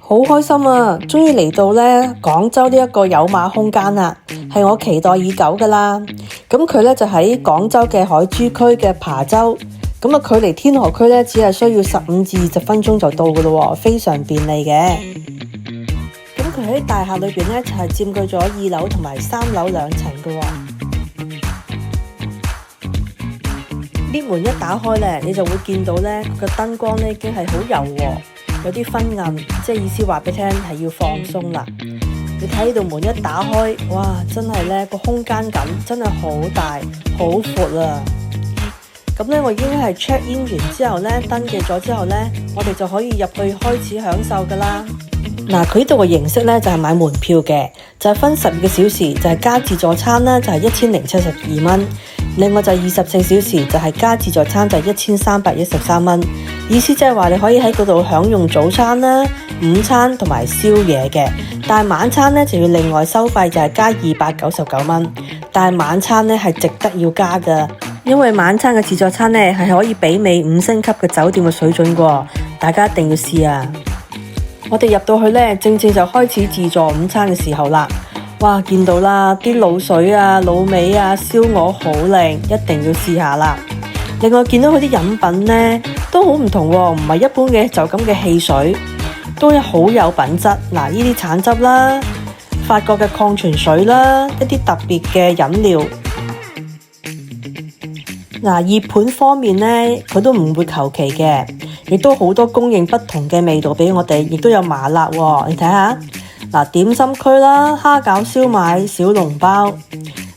好開心啊！終於嚟到咧廣州呢一個有馬空間啦，係我期待已久噶啦。咁佢咧就喺廣州嘅海珠區嘅琶洲，咁啊距離天河區咧只係需要15至20分鐘就到噶咯，非常便利嘅。咁佢喺大廈裏邊咧就係佔據咗2樓同埋3樓2層噶。呢門一打開咧，你就會見到咧佢嘅燈光咧已經係好柔和。有啲昏暗，即係意思話俾你聽係要放鬆啦。你睇呢度門一打開，哇！真係咧個空間感真係好大好闊啊！咁咧我已經係 check in 完之後咧，登記咗之後咧，我哋就可以入去開始享受噶啦。嗱，佢呢度嘅形式咧就係買門票嘅，就係分12個小時，就係加自助餐啦，就係1072蚊。另外就係24小時，就係加自助餐就係1313蚊。意思即係話你可以喺嗰度享用早餐啦、午餐同埋宵夜嘅，但係晚餐咧就要另外收費，就係加299蚊。但係晚餐咧係值得要加㗎，因為晚餐嘅自助餐咧係可以媲美5星級嘅酒店嘅水準㗎，大家一定要試啊！我哋入到去咧，正就開始自助午餐嘅時候啦。哇，見到啦，啲滷水啊、滷味啊、燒鵝好靚，一定要試下啦。另外見到佢啲飲品呢都好唔同喎，唔係一般嘅就咁嘅汽水，都好有品質。嗱，呢啲橙汁啦、法國嘅礦泉水啦、一啲特別嘅飲料。嗱，熱盤方面呢，佢都唔會求其嘅，亦都好多供應不同嘅味道俾我哋，亦都有麻辣喎。你睇下，嗱，點心區啦，蝦餃、燒賣、小籠包。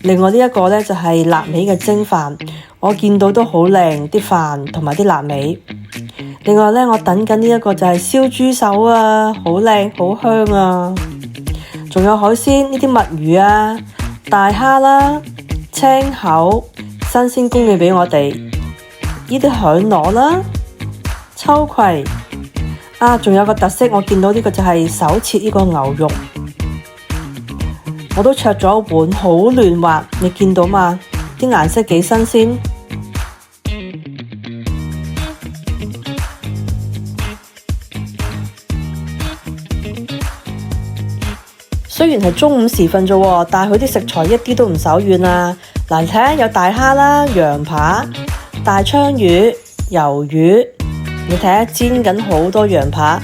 另外呢一個呢，就係臘味嘅蒸飯。我見到都好靚，啲飯同埋啲臘味。另外呢，我等緊呢一個就係燒豬手啊，好靚好香啊！仲有海鮮，呢啲墨魚啊、大蝦啦、青口新鮮供應俾我哋。呢啲響螺啦、秋葵啊，仲有個特色，我見到呢個就係手切呢個牛肉。我都焯咗一碗，好嫩滑，你見到嘛？啲顏色幾新鮮。雖然係中午時分啫，但係佢啲食材一啲都唔手軟啊！嗱，睇下有大蝦啦、羊扒、大鯧魚、魷魚，你睇下煎緊好多羊扒，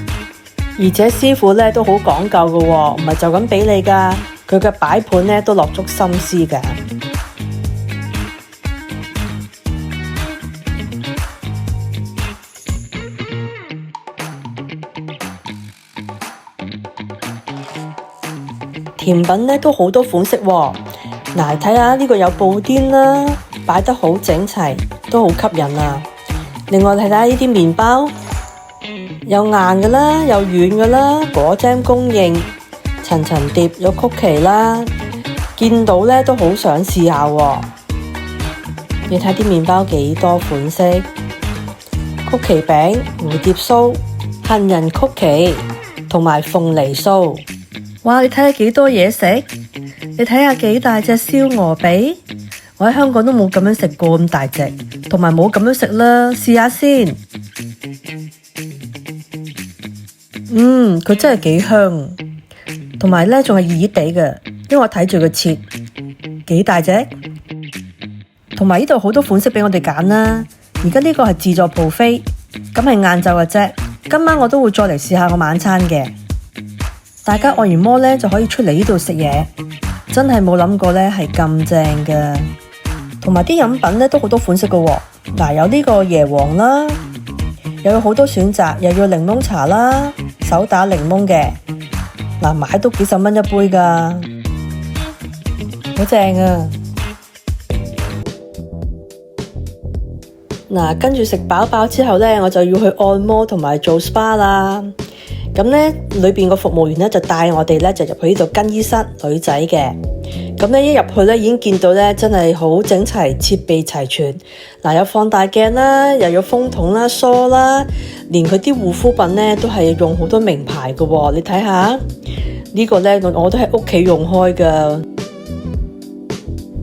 而且師傅咧都好講究嘅喎，唔係就咁俾你噶，佢嘅擺盤咧都落足心思噶。甜品咧都好多款式喎，嗱，睇下呢個有布甸啦，擺得好整齊，都好吸引啊！另外睇下呢啲麵包，有硬嘅啦，有軟嘅啦，果醬供應，層層疊，有曲奇啦，見到咧都好想試下喎。你睇啲麵包幾多款式，曲奇餅、蝴蝶酥、杏仁曲奇同埋鳳梨酥。哇！你睇下幾多嘢食，你睇下幾大隻燒鵝髀，我喺香港都冇咁樣食過咁大隻，同埋冇咁樣食啦，試下先。佢真係幾香，同埋咧仲係熱熱地嘅，因為我睇住佢切，幾大隻，同埋呢度好多款式俾我哋揀啦。而家呢個係自助 buffet，咁係晏晝嘅啫，今晚我都會再嚟試下個晚餐嘅。大家按完摩咧就可以出嚟呢度食嘢，真係冇諗過咧係咁正嘅。同埋啲飲品咧都好多款式嘅喎，嗱，有呢個椰皇啦，又有好多選擇，又要檸檬茶啦，手打檸檬嘅，嗱，買都幾十蚊一杯噶，好正啊！嗱，跟住食飽之後咧，我就要去按摩同埋做 SPA 啦。咁咧，裏邊個服務員咧就帶我哋咧就入去呢度更衣室，女仔嘅。咁咧一入去咧已經見到咧真係好整齊，設備齊全。嗱，有放大鏡啦，又有風筒啦、梳啦，連佢啲護膚品咧都係用好多名牌嘅喎。你睇下呢個咧，我都喺屋企用開噶，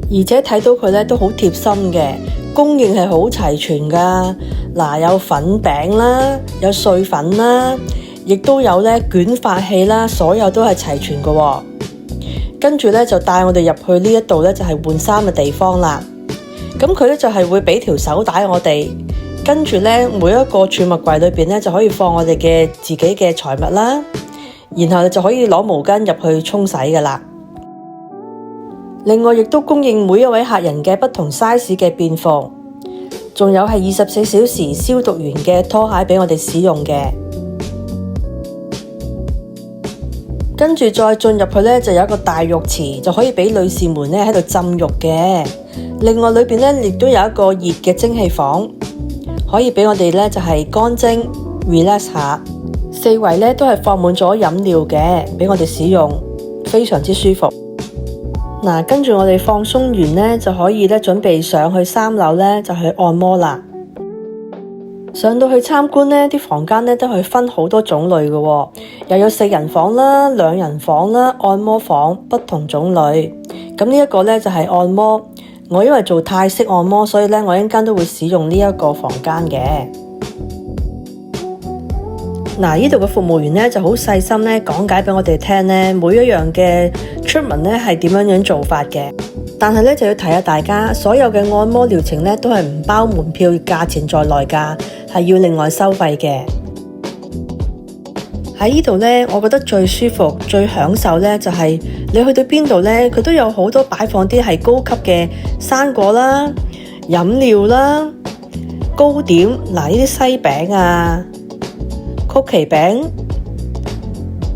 而且睇到佢咧都好貼心嘅，供應係好齊全噶。嗱，有粉餅啦，有碎粉啦。亦都有咧捲髮器啦，所有都係齊全嘅喎。跟住咧就帶我哋入去呢一度咧就係換衫嘅地方啦。咁佢咧就係會俾條手帶我哋，跟住咧每一個儲物櫃裏邊咧就可以放我哋嘅自己嘅財物啦，然後就可以攞毛巾入去沖洗㗎啦。另外亦都供應每一位客人嘅不同 size 嘅便服，仲有係24小時消毒完嘅拖鞋俾我哋使用嘅。跟住再進入去咧，就有一個大浴池，就可以俾女士們咧喺度浸浴嘅。另外裏邊咧亦都有一個熱嘅蒸汽房，可以俾我哋咧就係乾蒸 relax 下。四圍咧都係放滿咗飲料嘅，俾我哋使用，非常之舒服。嗱，跟住我哋放鬆完咧，就可以咧準備上去3樓咧就去按摩啦。上到去參觀呢啲房間咧都係分好多種類嘅喎，又有4人房啦、2人房啦、按摩房，不同種類。咁呢一個咧就係按摩，我因為做泰式按摩，所以咧我一陣間都會使用呢一個房間嘅。嗱，呢度嘅服務員咧就好細心咧講解俾我哋聽咧，每一樣嘅 treatment 咧係點樣做法嘅。但係咧就要提下大家，所有嘅按摩療程咧都係唔包門票價錢在內㗎，係要另外收費嘅。喺呢度咧，我覺得最舒服、最享受咧就係你去到邊度咧，佢都有好多擺放啲係高級嘅生果啦、飲料啦、糕點，嗱呢啲西餅啊、曲奇餅，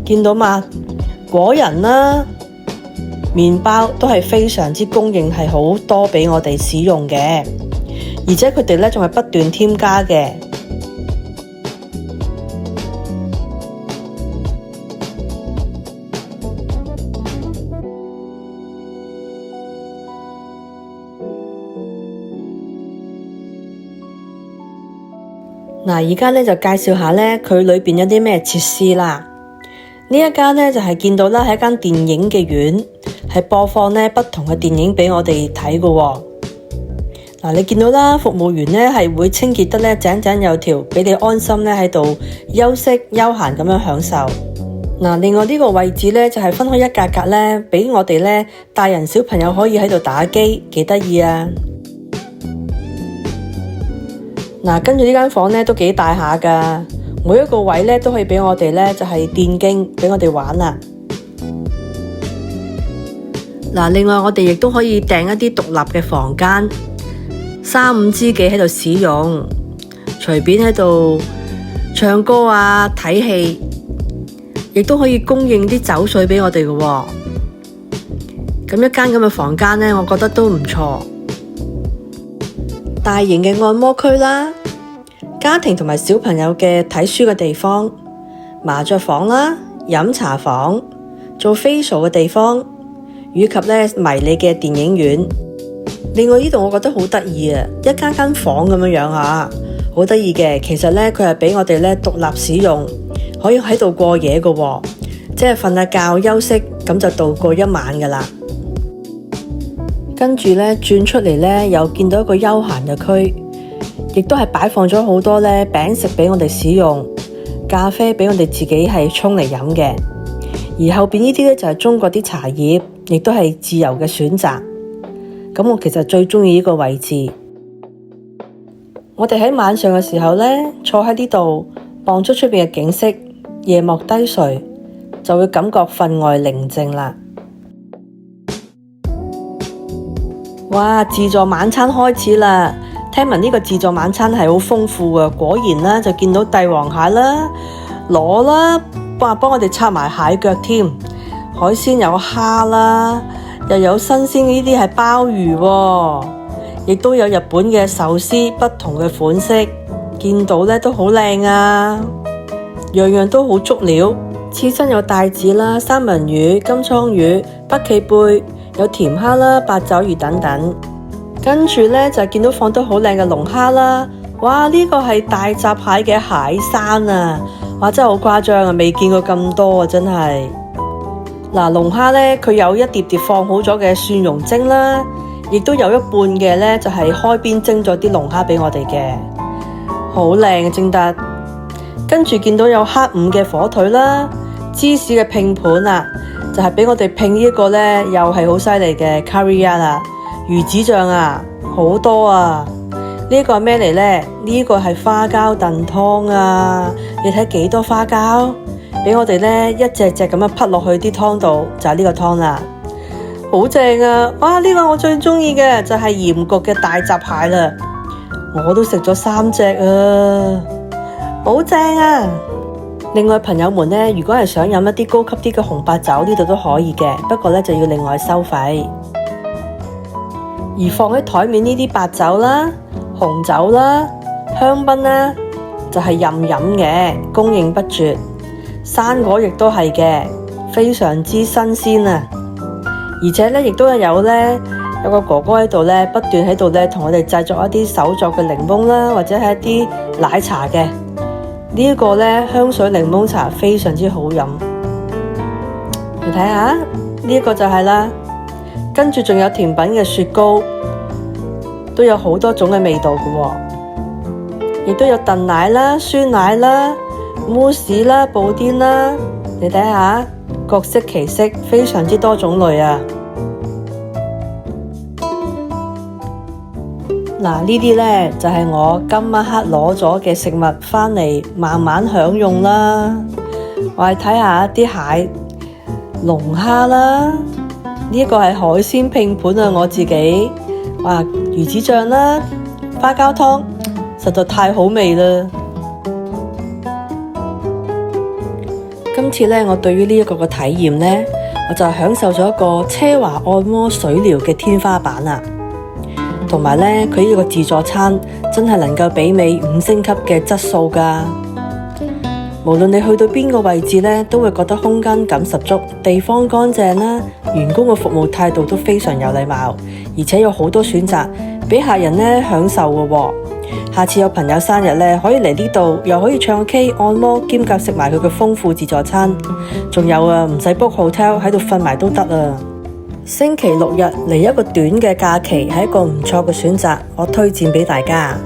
見到嘛？果仁啦、麵包都係非常之供應，係好多俾我哋使用嘅，而且佢哋咧仲係不斷添加嘅。嗱，而家咧就介紹下咧佢裏邊有啲咩設施啦。呢一間咧就係見到啦，係一間電影嘅院，係播放咧不同嘅電影俾我哋睇嘅喎。嗱，你見到啦，服務員咧係會清潔得咧井井有條，俾你安心咧喺度休息休閒咁樣享受。嗱，另外呢個位置咧就係分開一格格咧，俾我哋咧大人小朋友可以喺度打機，幾得意啊！嗱，跟住呢間房咧都幾大下噶，每一個位咧都可以俾我哋咧就係電競俾我哋玩啦。嗱，另外我哋亦都可以訂一啲獨立嘅房間，3、5知己喺度使用，隨便喺度唱歌啊、睇戲，亦都可以供應啲酒水俾我哋嘅喎。咁一間咁嘅房間咧，我覺得都唔錯。大型嘅按摩區啦，家庭同埋小朋友嘅睇書嘅地方，麻雀房啦，飲茶房，做 facial 嘅地方，以及咧迷你嘅電影院。另外呢度我覺得好得意啊，一間間房咁樣樣啊，好得意嘅。其實咧佢係俾我哋咧獨立使用，可以喺度過夜嘅喎，即係瞓下覺休息，咁就度過一晚噶啦。跟住咧轉出嚟咧，又見到一個休閒嘅區，亦都係擺放咗好多咧餅食俾我哋使用，咖啡俾我哋自己係沖嚟飲嘅。而後邊呢啲咧就係中國啲茶葉，亦都係自由嘅選擇。咁我其實最中意呢個位置。我哋喺晚上嘅時候咧，坐喺呢度望出出邊嘅景色，夜幕低垂，就會感覺分外寧靜啦。哇！自助晚餐開始啦，聽聞呢個自助晚餐係好豐富嘅，果然啦，就見到帝王蟹啦、螺啦，幫我哋拆埋蟹腳添，海鮮有蝦啦，又有新鮮呢啲係鮑魚喎，亦都有日本嘅壽司，不同嘅款式，見到咧都好靚啊，樣樣都好足料，刺身有帶子啦、三文魚、金槍魚、北寄貝。有甜蝦啦、八爪魚等等，跟住咧就見到放得好靚嘅龍蝦啦。哇！呢個係大閘蟹嘅蟹山啊！哇，真係好誇張啊，未見過咁多啊，真係。嗱，龍蝦咧佢有一碟碟放好咗嘅蒜蓉蒸啦，亦都有一半嘅咧就係開邊蒸咗啲龍蝦俾我哋嘅，好靚啊蒸得。跟住見到有黑五嘅火腿啦，芝士嘅拼盤啊，就係俾我哋拼呢一個呢，又係好犀利嘅 curry 啊，魚子醬啊，好多啊！呢個係咩嚟呢？呢個係花膠燉湯啊！你睇幾多花膠，俾我哋呢一隻隻咁樣滗落去啲湯度，就係呢個湯啦，好正啊！哇！呢個我最中意嘅就係鹽焗嘅大閘蟹啦，我都食咗3隻啊，好正啊！另外朋友們呢，如果係想飲一啲高級啲嘅紅白酒，呢度都可以嘅，不過呢就要另外收費。而放喺台面呢啲白酒啦、紅酒啦、香檳啦，就係任飲嘅，供應不絕。生果亦都係嘅，非常之新鮮啊！而且呢，亦都有個哥哥喺度呢，不斷喺度呢同我哋製作一啲手作嘅檸檬啦，或者係一啲奶茶嘅。呢一個呢，香水檸檬茶非常之好飲。你睇下，呢一個就係啦。跟住仲有甜品嘅雪糕，都有好多種嘅味道嘅喎，亦都有燉奶啦、酸奶啦、慕斯啦、布甸啦，你睇下，各色其色，非常之多種類啊！嗱，呢啲呢，就係我今晚黑攞咗嘅食物返嚟慢慢享用啦。我哋睇下啲蟹、龍蝦啦。呢個係海鮮拼盤啊！我自己哇，魚子醬啦、花膠湯，實在太好味啦！今次呢，我對於呢一個嘅體驗呢，我就享受咗一個奢華按摩水療嘅天花板啊！同埋呢，佢呢個自助餐真係能夠媲美5星級嘅質素㗎。無論你去到邊個位置呢，都會覺得空間感十足，地方乾淨啦，員工嘅服務態度都非常有禮貌，而且有好多選擇俾客人呢享受嘅喎。下次有朋友生日呢，可以嚟呢度，又可以唱 K、按摩，兼夾食埋佢嘅豐富自助餐。仲有啊，唔使 book hotel，喺度瞓埋都得啊。星期6日嚟一個短嘅假期係一個唔錯嘅選擇，我推薦俾大家。